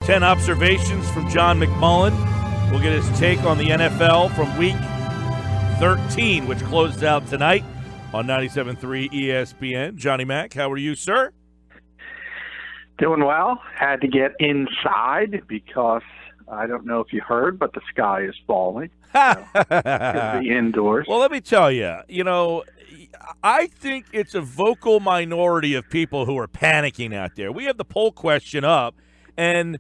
10 observations from John McMullen. We'll get his take on the NFL from Week 13, which closed out tonight on 97.3 ESPN. Johnny Mac, how are you, sir? Doing well. Had to get inside because I don't know if you heard, but the sky is falling. So, be indoors. Well, let me tell you, I think it's a vocal minority of people who are panicking out there. We have the poll question up, and,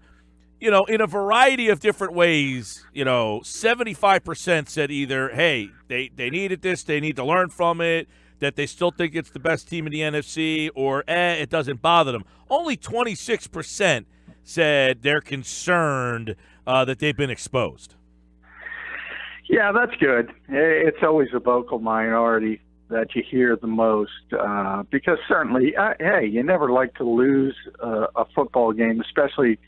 in a variety of different ways, 75% said either, hey, they needed this, they need to learn from it, that they still think it's the best team in the NFC, or it doesn't bother them. Only 26% said they're concerned that they've been exposed. Yeah, that's good. It's always a vocal minority that you hear the most because certainly, hey, you never like to lose a football game, especially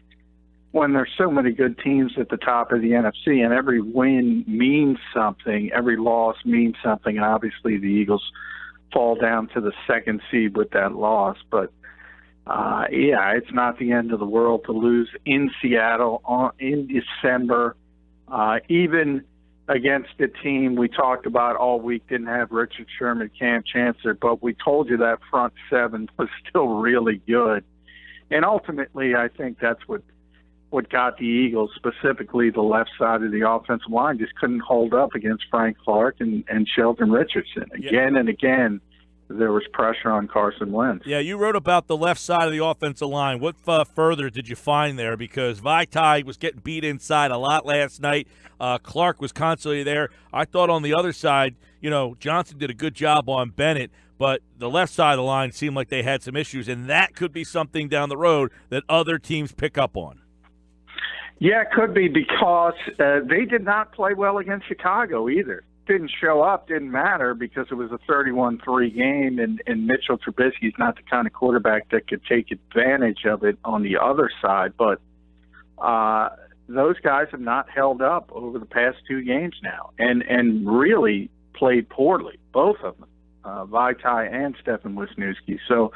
when there's so many good teams at the top of the NFC, and every win means something, every loss means something, and obviously the Eagles fall down to the second seed with that loss. But, it's not the end of the world to lose in Seattle in December, even against a team we talked about all week, didn't have Richard Sherman, Cam Chancellor, but we told you that front seven was still really good. And ultimately, I think that's what got the Eagles, specifically the left side of the offensive line, just couldn't hold up against Frank Clark and Sheldon Richardson. Again and again, there was pressure on Carson Wentz. Yeah, you wrote about the left side of the offensive line. What further did you find there? Because Vaitai was getting beat inside a lot last night. Clark was constantly there. I thought on the other side, Johnson did a good job on Bennett, but the left side of the line seemed like they had some issues, and that could be something down the road that other teams pick up on. Yeah, it could be because they did not play well against Chicago either. Didn't show up, didn't matter because it was a 31-3 game, and Mitchell Trubisky's not the kind of quarterback that could take advantage of it on the other side. But those guys have not held up over the past two games now and really played poorly, both of them, Vaitai and Stefan Wisniewski. So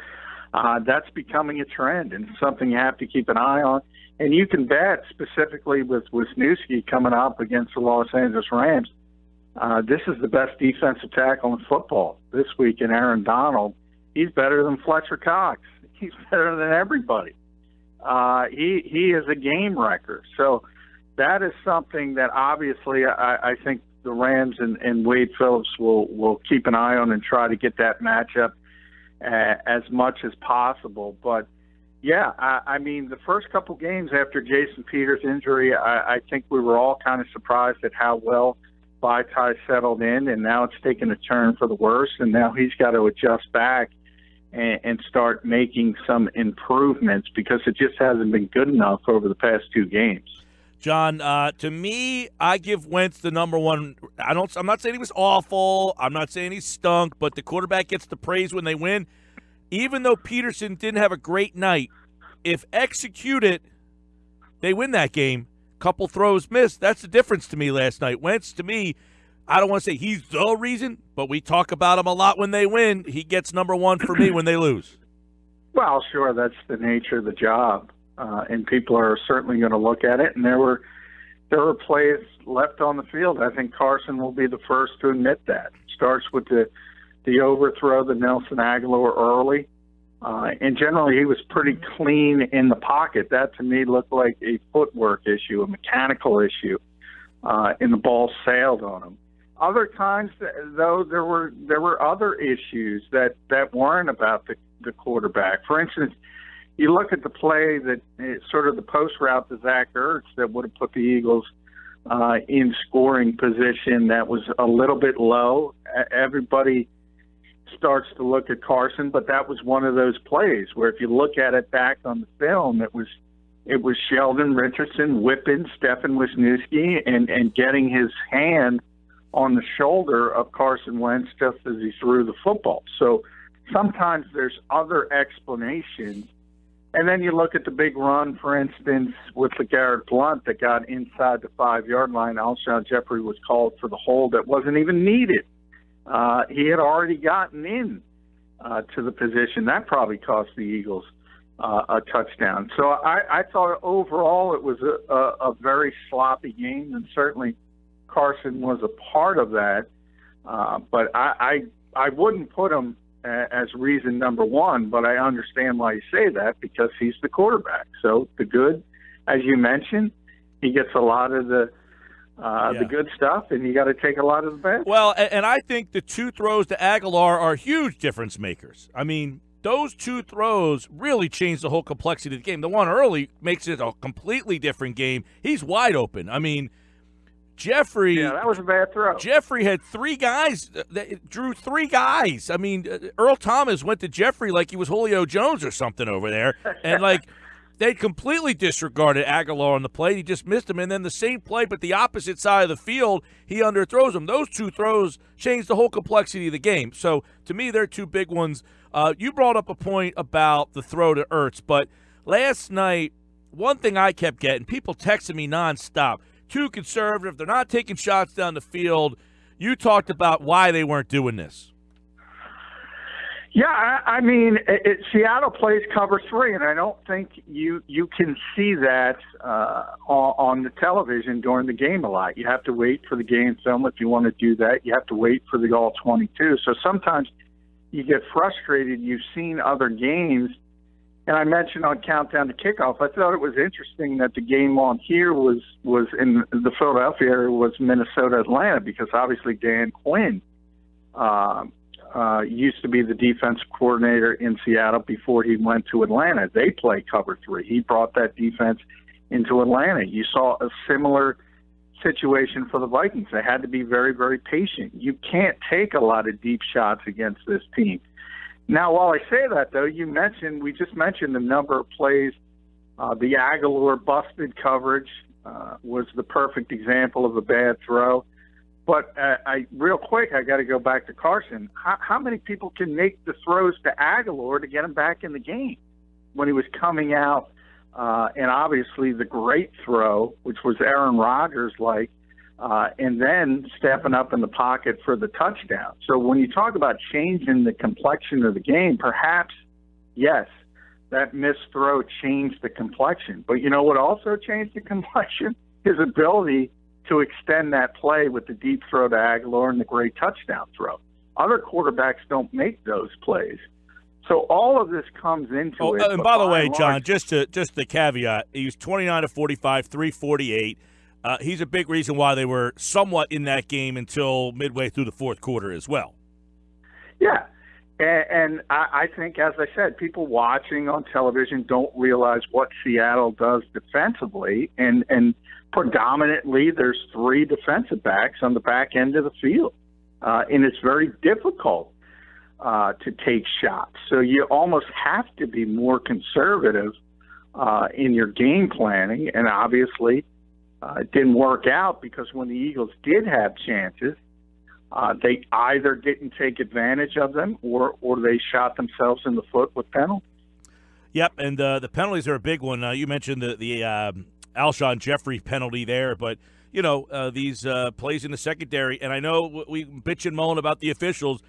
that's becoming a trend and something you have to keep an eye on. And you can bet, specifically with Wisniewski coming up against the Los Angeles Rams, this is the best defensive tackle in football this week. And Aaron Donald, he's better than Fletcher Cox. He's better than everybody. He is a game wrecker. So that is something that obviously I think the Rams and Wade Phillips will keep an eye on and try to get that matchup as much as possible. But, yeah, I mean, the first couple games after Jason Peters' injury, I think we were all kind of surprised at how well Vaitai settled in, and now it's taken a turn for the worse, and now he's got to adjust back and start making some improvements because it just hasn't been good enough over the past two games. John, to me, I give Wentz the number one. I'm not saying he was awful. I'm not saying he stunk, but the quarterback gets the praise when they win. Even though Pederson didn't have a great night, if executed, they win that game. Couple throws missed. That's the difference to me last night. Wentz, to me, I don't want to say he's the reason, but we talk about him a lot when they win. He gets number one for me when they lose. Well, sure, that's the nature of the job, and people are certainly going to look at it. And there were plays left on the field. I think Carson will be the first to admit that. Starts with the overthrow to Nelson Aguilar early. And generally, he was pretty clean in the pocket. That, to me, looked like a footwork issue, a mechanical issue, and the ball sailed on him. Other times, though, there were other issues that weren't about the quarterback. For instance, you look at the play that sort of the post route to Zach Ertz that would have put the Eagles in scoring position that was a little bit low. Everybody starts to look at Carson, but that was one of those plays where if you look at it back on the film, it was Sheldon Richardson whipping Stefan Wisniewski and getting his hand on the shoulder of Carson Wentz just as he threw the football. So sometimes there's other explanations. And then you look at the big run, for instance, with LeGarrette Blount that got inside the 5-yard line. Alshon Jeffrey was called for the hold that wasn't even needed. He had already gotten in to the position. That probably cost the Eagles a touchdown. So I thought overall it was a very sloppy game, and certainly Carson was a part of that. But I wouldn't put him as reason number one, but I understand why you say that, because he's the quarterback. So the good, as you mentioned, he gets a lot of the good stuff, and you got to take a lot of the bad. Well, and I think the 2 throws to Aguilar are huge difference makers. I mean, those 2 throws really changed the whole complexity of the game. The one early makes it a completely different game. He's wide open. I mean, Jeffrey. Yeah, that was a bad throw. Jeffrey had 3 guys that drew 3 guys. I mean, Earl Thomas went to Jeffrey like he was Julio Jones or something over there, and like they completely disregarded Aguilar on the play. He just missed him, and then the same play, but the opposite side of the field, he underthrows him. Those 2 throws changed the whole complexity of the game. So to me, they're 2 big ones. You brought up a point about the throw to Ertz, but last night, one thing I kept getting, people texting me nonstop, too conservative, they're not taking shots down the field. You talked about why they weren't doing this. Yeah, I mean, Seattle plays cover 3, and I don't think you can see that on the television during the game a lot. You have to wait for the game film if you want to do that. You have to wait for the all 22. So sometimes you get frustrated. You've seen other games, and I mentioned on Countdown to Kickoff, I thought it was interesting that the game on here was in the Philadelphia area was Minnesota-Atlanta, because obviously Dan Quinn used to be the defensive coordinator in Seattle before he went to Atlanta. They play cover 3. He brought that defense into Atlanta. You saw a similar situation for the Vikings. They had to be very, very patient. You can't take a lot of deep shots against this team. Now, while I say that, though, we just mentioned the number of plays. The Aguilar busted coverage was the perfect example of a bad throw. But real quick, I got to go back to Carson. How many people can make the throws to Aguilar to get him back in the game when he was coming out? And obviously the great throw, which was Aaron Rodgers-like, and then stepping up in the pocket for the touchdown. So when you talk about changing the complexion of the game, perhaps, yes, that missed throw changed the complexion. But you know what also changed the complexion? His ability to extend that play with the deep throw to Aguilar and the great touchdown throw. Other quarterbacks don't make those plays. So all of this comes into it. And by the way, John, just the caveat, he was 29 of 45, 348. He's a big reason why they were somewhat in that game until midway through the fourth quarter as well. Yeah, and I think, as I said, people watching on television don't realize what Seattle does defensively, and predominantly there's 3 defensive backs on the back end of the field, and it's very difficult to take shots. So you almost have to be more conservative in your game planning, and obviously it didn't work out because when the Eagles did have chances, they either didn't take advantage of them or they shot themselves in the foot with penalties. Yep, and the penalties are a big one. You mentioned the Alshon Jeffrey penalty there, but you know these plays in the secondary, and I know we bitch and moan about the officials,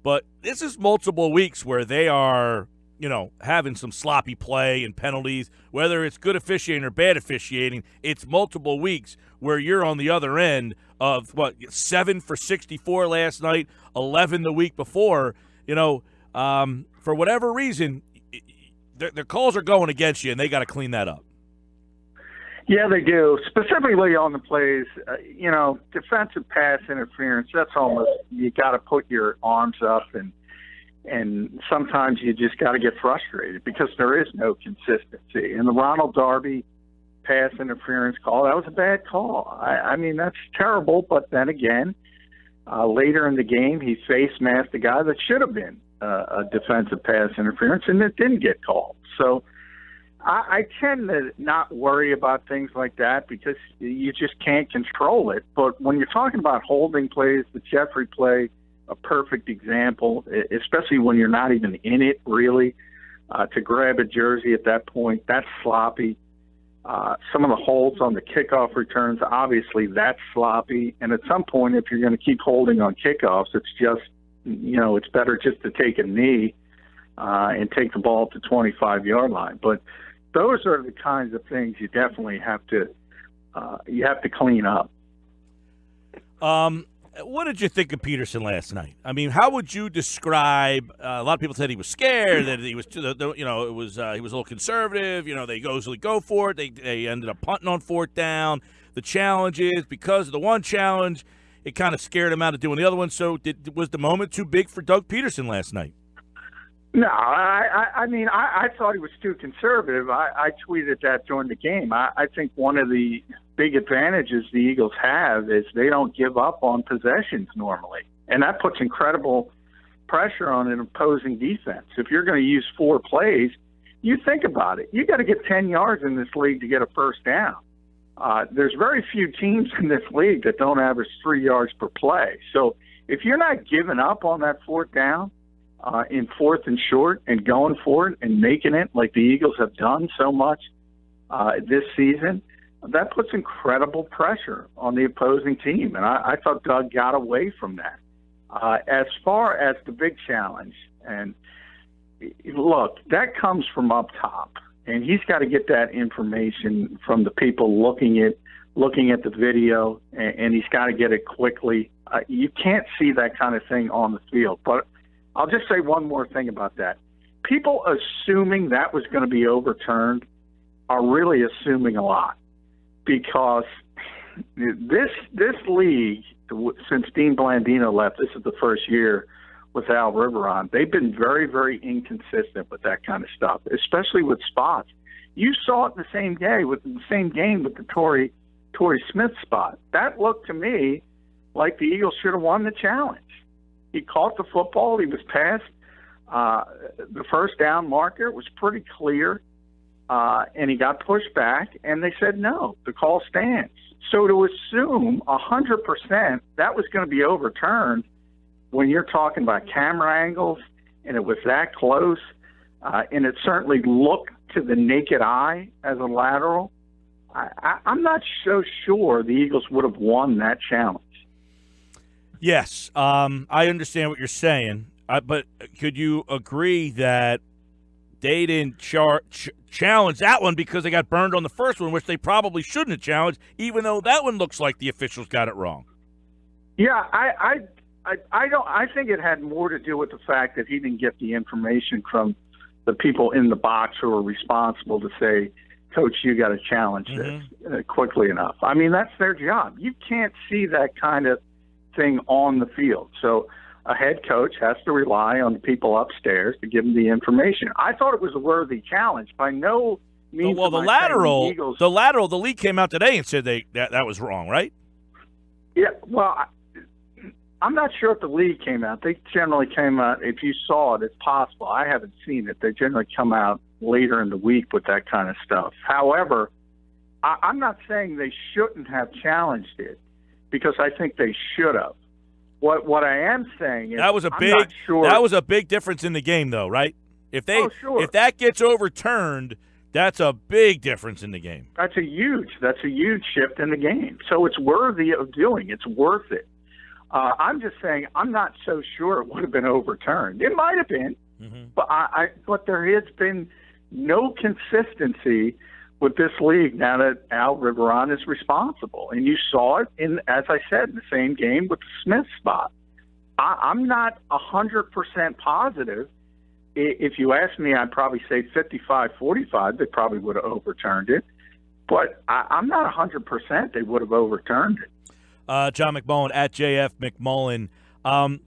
but this is multiple weeks where they are, you know, having some sloppy play and penalties, whether it's good officiating or bad officiating. It's multiple weeks where you're on the other end of, 7 for 64 last night, 11 the week before. You know, for whatever reason, their calls are going against you, and they got to clean that up. Yeah, they do, specifically on the plays. Defensive pass interference, that's almost, you got to put your arms up, and sometimes you just got to get frustrated because there is no consistency. And the Ronald Darby pass interference call, that was a bad call. I mean, that's terrible, but then again, later in the game, he face masked a guy that should have been a defensive pass interference, and it didn't get called. So I tend to not worry about things like that because you just can't control it. But when you're talking about holding plays, the Jeffrey play, a perfect example, especially when you're not even in it, really, to grab a jersey at that point, that's sloppy. Some of the holds on the kickoff returns, obviously that's sloppy. And at some point, if you're going to keep holding on kickoffs, it's just, it's better just to take a knee and take the ball to 25-yard line. But those are the kinds of things you definitely have to clean up. What did you think of Pederson last night? I mean, how would you describe? A lot of people said he was scared, that he was, he was a little conservative. They usually go for it. They ended up punting on fourth down. The challenges, because of the one challenge, it kind of scared him out of doing the other one. So, was the moment too big for Doug Pederson last night? No, I mean, I thought he was too conservative. I tweeted that during the game. I think one of the big advantages the Eagles have is they don't give up on possessions normally. And that puts incredible pressure on an opposing defense. If you're going to use 4 plays, you think about it. You got to get 10 yards in this league to get a first down. There's very few teams in this league that don't average 3 yards per play. So if you're not giving up on that fourth down, in fourth and short and going for it and making it like the Eagles have done so much this season, that puts incredible pressure on the opposing team. And I thought Doug got away from that. As far as the big challenge, and look, that comes from up top. And he's got to get that information from the people looking at the video, and he's got to get it quickly. You can't see that kind of thing on the field. But I'll just say one more thing about that. People assuming that was going to be overturned are really assuming a lot, because this league, since Dean Blandino left, this is the first year with Al Riveron, they've been very, very inconsistent with that kind of stuff, especially with spots. You saw it in the same game with the Torrey Smith spot. That looked to me like the Eagles should have won the challenge. He caught the football. He was past the first down marker. It was pretty clear, and he got pushed back, and they said, no, the call stands. So to assume 100% that was going to be overturned when you're talking about camera angles and it was that close, and it certainly looked to the naked eye as a lateral, I'm not so sure the Eagles would have won that challenge. Yes, I understand what you're saying, but could you agree that they didn't challenge that one because they got burned on the first one, which they probably shouldn't have challenged, even though that one looks like the officials got it wrong? Yeah, I think it had more to do with the fact that he didn't get the information from the people in the box who are responsible to say, Coach, you got to challenge this quickly enough. I mean, that's their job. You can't see that kind of thing on the field. So a head coach has to rely on the people upstairs to give him the information. I thought it was a worthy challenge. By no means. Well, the league came out today and said that was wrong, right? Yeah. Well, I'm not sure if the league came out. They generally came out. If you saw it, it's possible. I haven't seen it. They generally come out later in the week with that kind of stuff. However, I'm not saying they shouldn't have challenged it, because I think they should have. What I am saying is that was a big difference in the game, though, right? If that gets overturned, that's a big difference in the game. That's a huge shift in the game. So it's worthy of doing. It's worth it. I'm just saying I'm not so sure it would have been overturned. It might have been, but there has been no consistency with this league now that Al Riveron is responsible. And you saw it as I said, in the same game with the Smith spot. I'm not 100% positive. If you ask me, I'd probably say 55-45. They probably would have overturned it. But I'm not 100% they would have overturned it. John McMullen at JF McMullen.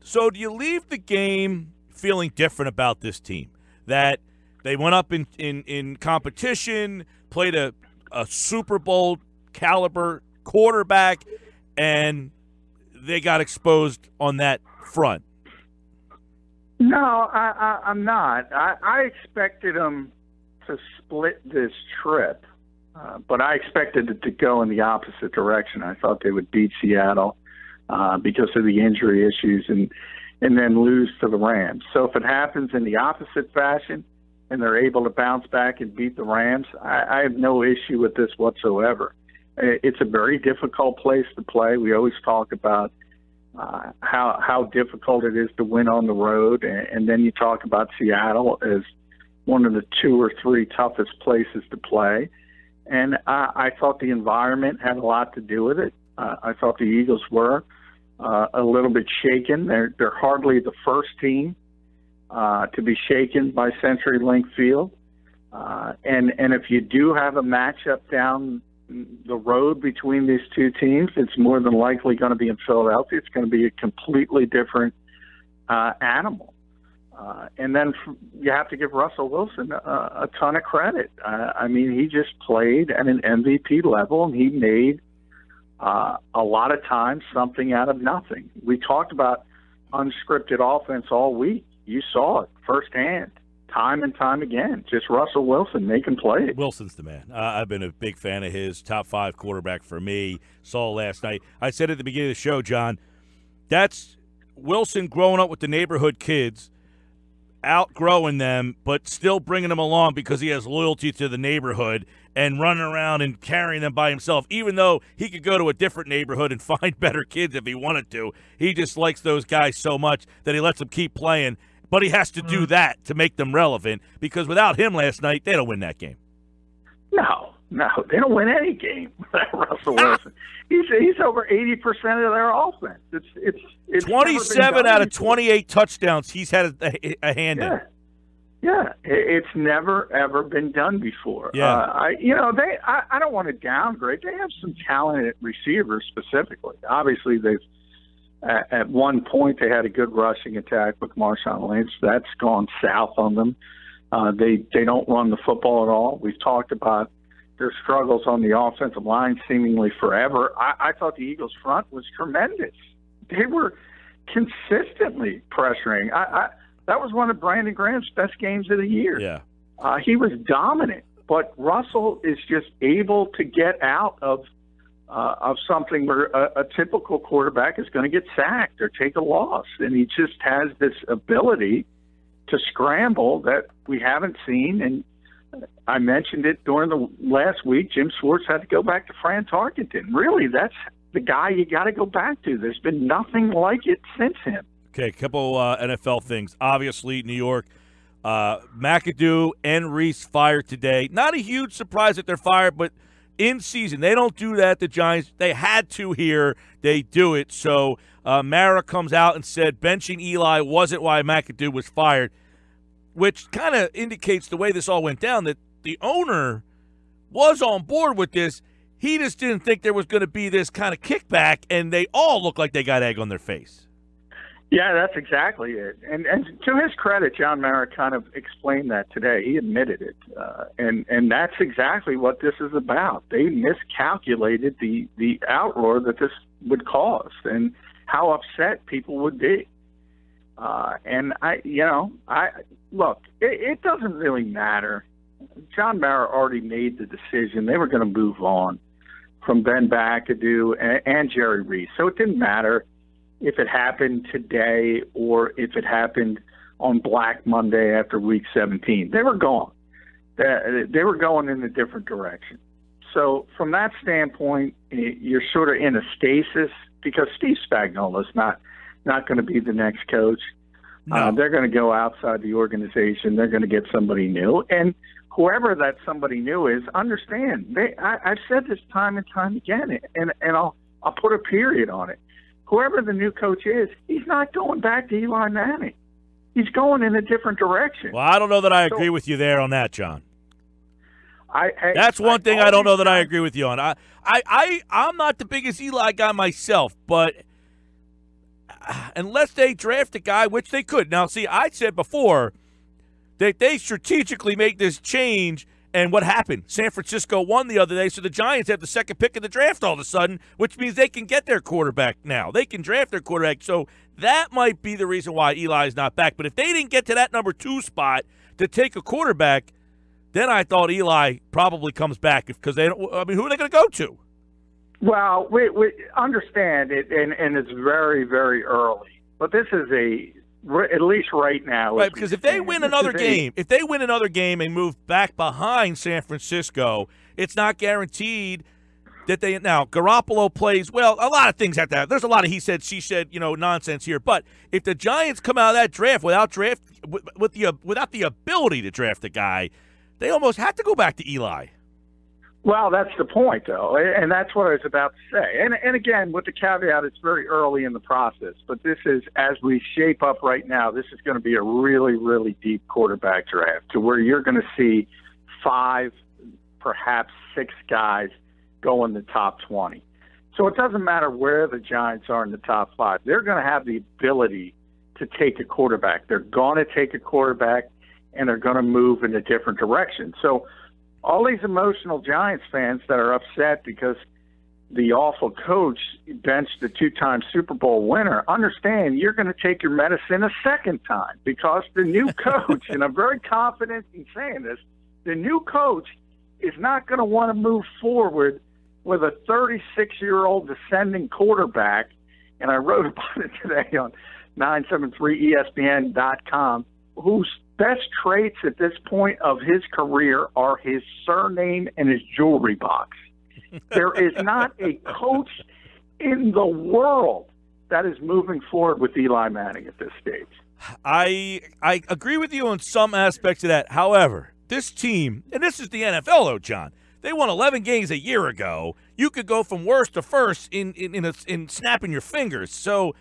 So do you leave the game feeling different about this team? That they went up in competition, played a Super Bowl caliber quarterback, and they got exposed on that front? No, I'm not. I expected them to split this trip, but I expected it to go in the opposite direction. I thought they would beat Seattle because of the injury issues and then lose to the Rams. So if it happens in the opposite fashion and they're able to bounce back and beat the Rams, I have no issue with this whatsoever. It's a very difficult place to play. We always talk about how difficult it is to win on the road, and then you talk about Seattle as one of the 2 or 3 toughest places to play. And I thought the environment had a lot to do with it. I thought the Eagles were a little bit shaken. They're hardly the first team to be shaken by CenturyLink Field. And if you do have a matchup down the road between these two teams, it's more than likely going to be in Philadelphia. It's going to be a completely different animal. And then you have to give Russell Wilson a ton of credit. I mean, he just played at an MVP level, and he made a lot of times something out of nothing. We talked about unscripted offense all week. You saw it firsthand, time and time again. Just Russell Wilson making plays. Wilson's the man. I've been a big fan of his. Top 5 quarterback for me. Saw last night. I said at the beginning of the show, John, that's Wilson growing up with the neighborhood kids, outgrowing them, but still bringing them along because he has loyalty to the neighborhood and running around and carrying them by himself, even though he could go to a different neighborhood and find better kids if he wanted to. He just likes those guys so much that he lets them keep playing, but he has to do that to make them relevant, because without him last night, they don't win that game. No, they don't win any game without Russell Wilson. He's over 80% of their offense. It's 27 out of 28 touchdowns he's had a hand in. Yeah, it's never ever been done before. Yeah, I don't want to downgrade. They have some talented receivers specifically. Obviously, they've at one point they had a good rushing attack with Marshawn Lynch. That's gone south on them. They don't run the football at all. We've talked about their struggles on the offensive line seemingly forever. I thought the Eagles' front was tremendous. They were consistently pressuring. That was one of Brandon Graham's best games of the year. Yeah, he was dominant, but Russell is just able to get out of something where a typical quarterback is going to get sacked or take a loss, and he just has this ability to scramble that we haven't seen. And I mentioned it during the last week. Jim Schwartz had to go back to Fran Tarkenton. Really, that's the guy you got to go back to. There's been nothing like it since him. Okay, a couple NFL things. Obviously, New York, McAdoo and Reese fired today. Not a huge surprise that they're fired, but in season, they don't do that. The Giants, they had to here. They do it. So Mara comes out and said benching Eli wasn't why McAdoo was fired, which kind of indicates the way this all went down, that the owner was on board with this. He just didn't think there was going to be this kind of kickback, and they all look like they got egg on their face. Yeah, that's exactly it. And to his credit, John Mara kind of explained that today. He admitted it. And that's exactly what this is about. They miscalculated the outroar that this would cause and how upset people would be. And look, it doesn't really matter. John Mara already made the decision. They were going to move on from Ben McAdoo and Jerry Reese. So it didn't matter if it happened today or if it happened on Black Monday after Week 17. They were gone. They were going in a different direction. So from that standpoint, you're sort of in a stasis because Steve Spagnuolo's not going to be the next coach. No. They're going to go outside the organization. They're going to get somebody new. And whoever that somebody new is, understand. I've said this time and time again, and I'll put a period on it. Whoever the new coach is, he's not going back to Eli Manning. He's going in a different direction. Well, I don't know that I agree with you there on that, John. That's one thing I don't know that I agree with you on. I'm not the biggest Eli guy myself, but unless they draft a guy, which they could. Now, see, I said before that they strategically make this change, and what happened? San Francisco won the other day, so the Giants have the second pick of the draft all of a sudden, which means they can get their quarterback now. They can draft their quarterback, so that might be the reason why Eli's not back. But if they didn't get to that number 2 spot to take a quarterback, then I thought Eli probably comes back because they don't. I mean, who are they going to go to? Well, we understand it, and it's very, very early. But this is at least right now. Right, because if they win another game and move back behind San Francisco, it's not guaranteed that they now Garoppolo plays well. A lot of things have to happen. There's a lot of he said, she said, nonsense here. But if the Giants come out of that draft without the ability to draft a guy, they almost have to go back to Eli. Well, that's the point, though, and that's what I was about to say. And again, with the caveat, it's very early in the process. But this is, as we shape up right now, this is going to be a really, really deep quarterback draft to where you're going to see 5, perhaps 6 guys go in the top 20. So it doesn't matter where the Giants are in the top 5. They're going to have the ability to take a quarterback. They're going to take a quarterback, and they're going to move in a different direction. So all these emotional Giants fans that are upset because the awful coach benched the 2-time Super Bowl winner, understand you're going to take your medicine a second time because the new coach, and I'm very confident in saying this, the new coach is not going to want to move forward with a 36-year-old descending quarterback, and I wrote about it today on 973ESPN.com, whose best traits at this point of his career are his surname and his jewelry box. There is not a coach in the world that is moving forward with Eli Manning at this stage. I agree with you on some aspects of that. However, this team, and this is the NFL, though, John, they won 11 games a year ago. You could go from worst to first in snapping your fingers. So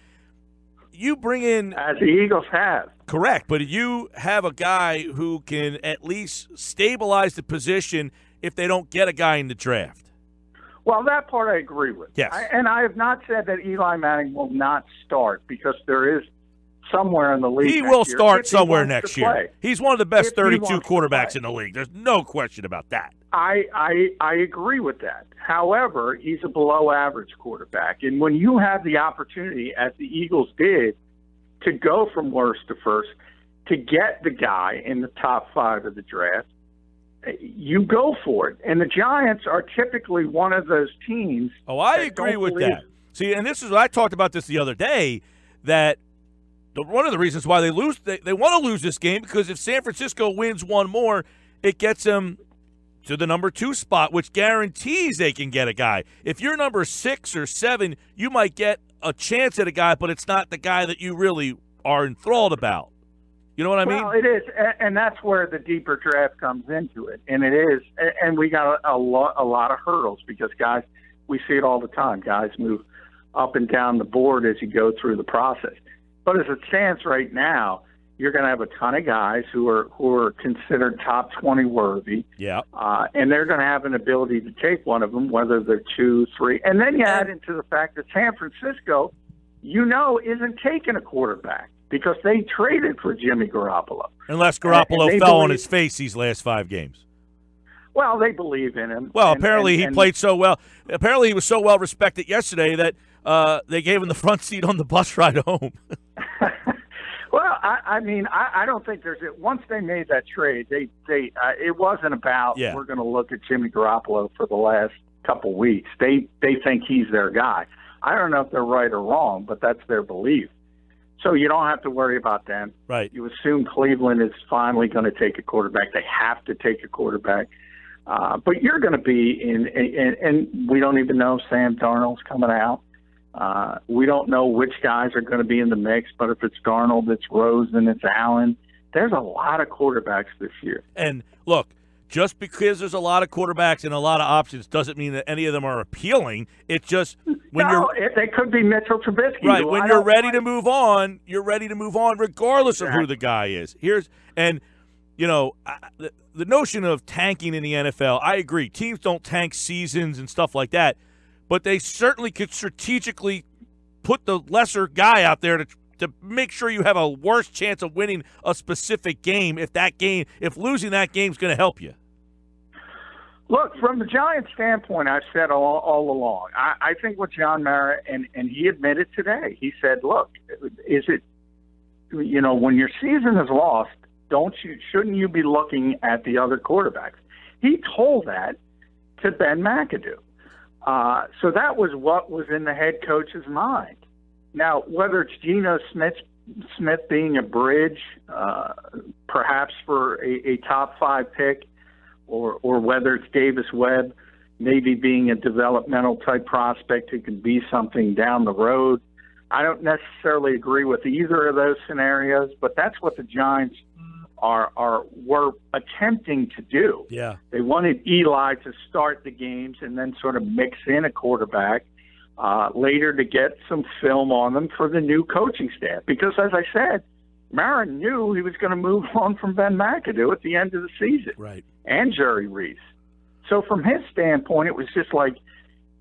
you bring in, as the Eagles have. Correct, but you have a guy who can at least stabilize the position if they don't get a guy in the draft. Well, that part I agree with. Yes. And I have not said that Eli Manning will not start because there is somewhere in the league. He will start somewhere next year. He's one of the best 32 quarterbacks in the league. There's no question about that. I agree with that. However, he's a below-average quarterback. And when you have the opportunity, as the Eagles did, to go from worst to first, to get the guy in the top 5 of the draft, you go for it. And the Giants are typically one of those teams. Oh, I agree with that. See, and this is what I talked about this the other day, that one of the reasons why they lose, they want to lose this game because if San Francisco wins one more, it gets them to the number 2 spot, which guarantees they can get a guy. If you're number 6 or 7, you might get a chance at a guy, but it's not the guy that you really are enthralled about. You know what I mean? Well, it is, and that's where the deeper draft comes into it. And it is, and we got a lot of hurdles because, guys, we see it all the time. Guys move up and down the board as you go through the process. But as it stands right now, you're going to have a ton of guys who are considered top 20 worthy. Yeah. And they're going to have an ability to take one of them, whether they're 2, 3. And then you add into the fact that San Francisco, isn't taking a quarterback because they traded for Jimmy Garoppolo. Unless Garoppolo fell on his face these last 5 games. Well, they believe in him. Well, apparently he played so well. Apparently he was so well respected yesterday that they gave him the front seat on the bus ride home. Well, I don't think there's – once they made that trade, it wasn't about we're going to look at Jimmy Garoppolo for the last couple weeks. They think he's their guy. I don't know if they're right or wrong, but that's their belief. So you don't have to worry about them. Right. You assume Cleveland is finally going to take a quarterback. They have to take a quarterback. But you're going to be and we don't even know Sam Darnold's coming out. We don't know which guys are going to be in the mix, but if it's Darnold, it's Rosen, it's Allen. There's a lot of quarterbacks this year. And look, just because there's a lot of quarterbacks and a lot of options doesn't mean that any of them are appealing. It's just they could be Mitchell Trubisky. Right. When you're ready to move on, you're ready to move on regardless of who the guy is. The notion of tanking in the NFL, I agree. Teams don't tank seasons and stuff like that. But they certainly could strategically put the lesser guy out there to make sure you have a worse chance of winning a specific game if losing that game is going to help you. Look, from the Giants' standpoint, I've said all along, I think what John Mara, and he admitted today, he said, look, is it, when your season is lost, shouldn't you be looking at the other quarterbacks? He told that to Ben McAdoo. So that was what was in the head coach's mind. Now, whether it's Geno Smith being a bridge, perhaps for a top 5 pick, or whether it's Davis Webb, maybe being a developmental type prospect who can be something down the road. I don't necessarily agree with either of those scenarios, but that's what the Giants were attempting to do. Yeah. They wanted Eli to start the games and then sort of mix in a quarterback later to get some film on them for the new coaching staff. Because, as I said, Marin knew he was going to move on from Ben McAdoo at the end of the season, right? And Jerry Reese. So from his standpoint, it was just like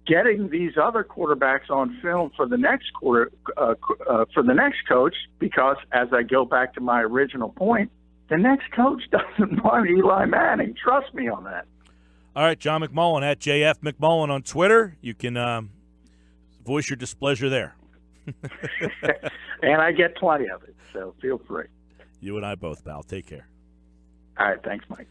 getting these other quarterbacks on film for the next for the next coach. Because as I go back to my original point, the next coach doesn't want Eli Manning. Trust me on that. All right, John McMullen at JF McMullen on Twitter. You can voice your displeasure there. And I get plenty of it, so feel free. You and I both, pal. Take care. All right, thanks, Mike.